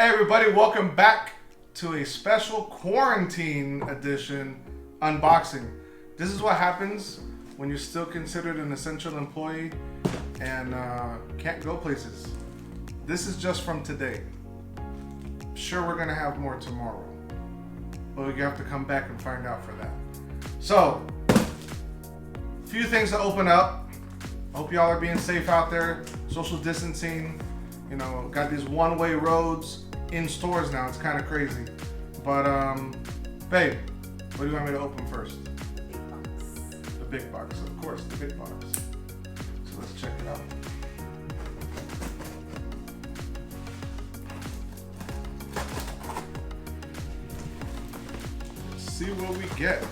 Hey everybody, welcome back to a special quarantine edition unboxing. This is what happens when you're still considered an essential employee and can't go places. This is just from today. Sure, we're gonna have more tomorrow, but you have to come back and find out for that. So, a few things to open up. Hope y'all are being safe out there, social distancing. You know, got these one-way roads in stores now. It's kind of crazy. But, babe, what do you want me to open first? Big box. The big box, of course, the big box. So let's check it out. Let's see what we get.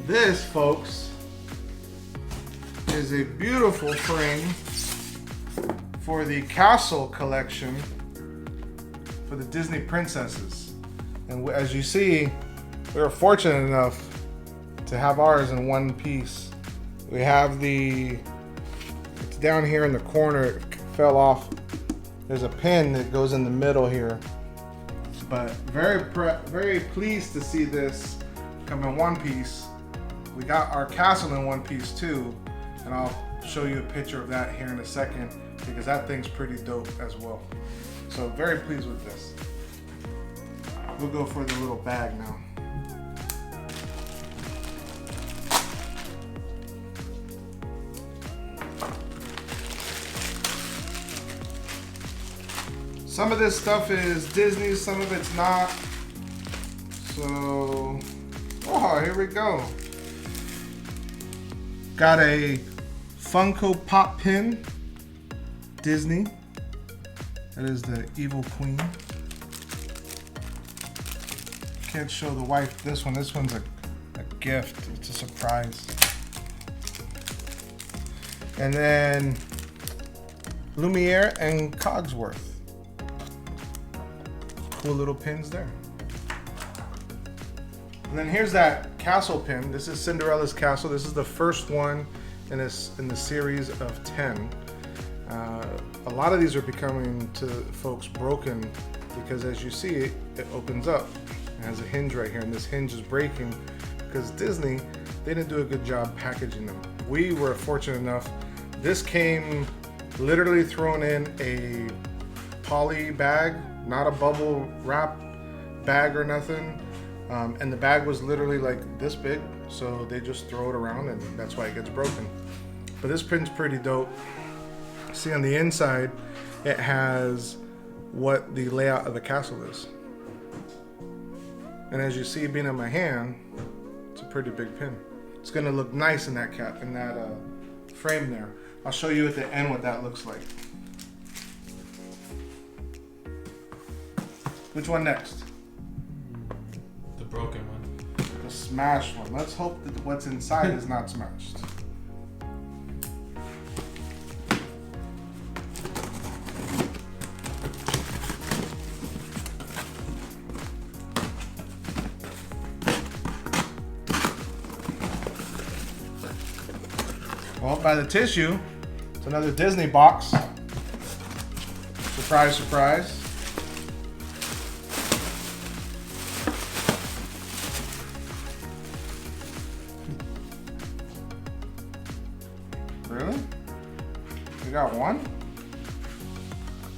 This, folks, is a beautiful frame for the Castle collection for the Disney princesses. And as you see, we were fortunate enough to have ours in one piece. We have it's down here in the corner, it fell off. There's a pin that goes in the middle here. But very pleased to see this come in one piece. We got our Castle in one piece too, and I'll show you a picture of that here in a second because that thing's pretty dope as well. So very pleased with this. We'll go for the little bag now. Some of this stuff is Disney, some of it's not. So, oh, here we go. Got a Funko Pop pin, Disney. That is the Evil Queen. Can't show the wife this one. This one's a gift. It's a surprise. And then Lumiere and Cogsworth. Cool little pins there. And then here's that Castle pin. This is Cinderella's Castle. This is the first one in the series of 10. A lot of these are becoming to folks broken because as you see it opens up. It has a hinge right here and this hinge is breaking because Disney, they didn't do a good job packaging them. We were fortunate enough. This came literally thrown in a poly bag, not a bubble wrap bag or nothing. And the bag was literally like this big, so they just throw it around and that's why it gets broken. But this pin's pretty dope. See on the inside, it has what the layout of the castle is. And as you see being in my hand, it's a pretty big pin. It's gonna look nice in that frame there. I'll show you at the end what that looks like. Which one next? Broken one. The smashed one. Let's hope that what's inside is not smashed. Well, by the tissue, it's another Disney box. Surprise, surprise. Really? We got one?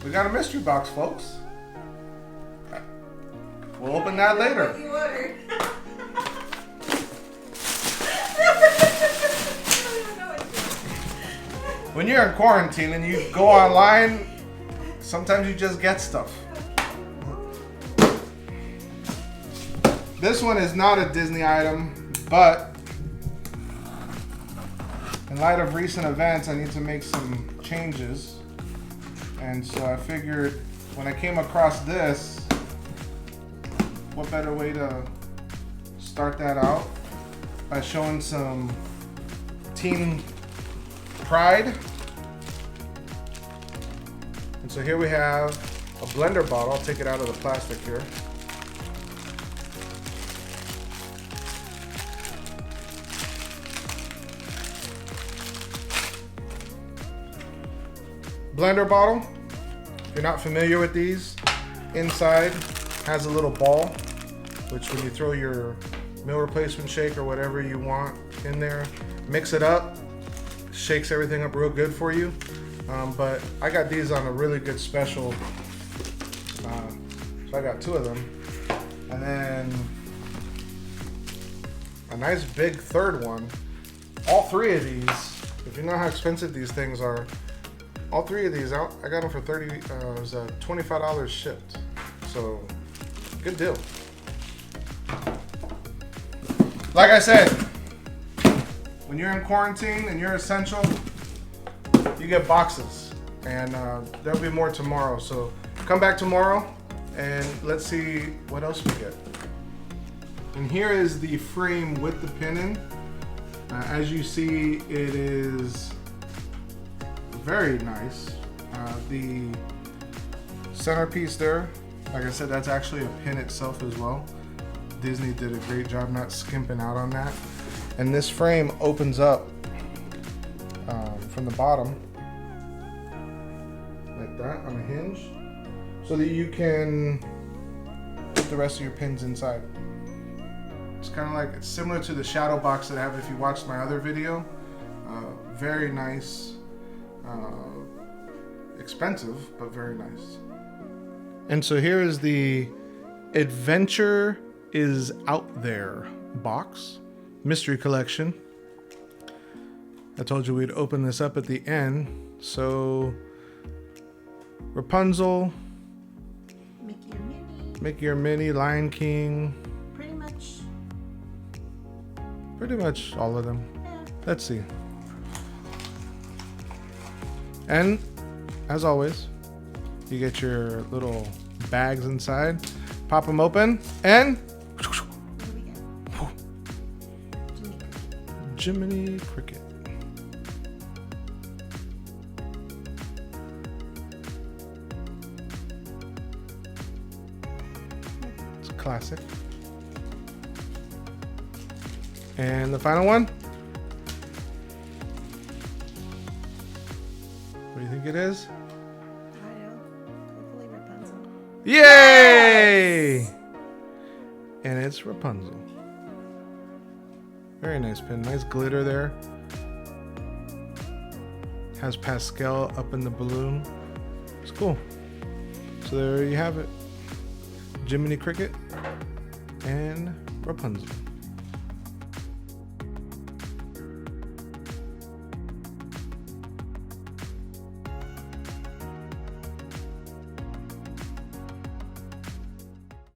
We got a mystery box, folks. We'll open that later. What you ordered? When you're in quarantine and you go online, sometimes you just get stuff. This one is not a Disney item, but in light of recent events, I need to make some changes. And so I figured when I came across this, what better way to start that out by showing some Team Pride And so here we have a blender bottle. I'll take it out of the plastic here. Blender bottle. If you're not familiar with these, inside has a little ball, which when you throw your meal replacement shake or whatever you want in there, mix it up, shakes everything up real good for you. But I got these on a really good special, so I got 2 of them. And then a nice big third one. All 3 of these, if you know how expensive these things are, all 3 of these out, I got them for $25 shipped. So, good deal. Like I said, when you're in quarantine and you're essential, you get boxes. And there'll be more tomorrow. So, come back tomorrow and let's see what else we get. And here is the frame with the pin in. As you see, it is very nice. The centerpiece there, like I said, that's actually a pin itself as well. Disney did a great job not skimping out on that. And this frame opens up from the bottom like that on a hinge, so that you can put the rest of your pins inside. It's kind of like, it's similar to the shadow box that I have if you watched my other video. Very nice. Expensive, but very nice. And so here is the Adventure is Out There box, mystery collection. I told you we'd open this up at the end. So Rapunzel, Mickey or Minnie, Lion King, pretty much all of them. Yeah. Let's see. And as always, you get your little bags inside, pop them open, and What do we get? Jiminy Cricket. It's a classic. And the final one. What do you think it is? I know. Hopefully Rapunzel. Yay! And it's Rapunzel. Very nice pin. Nice glitter there. Has Pascal up in the balloon. It's cool. So there you have it. Jiminy Cricket and Rapunzel.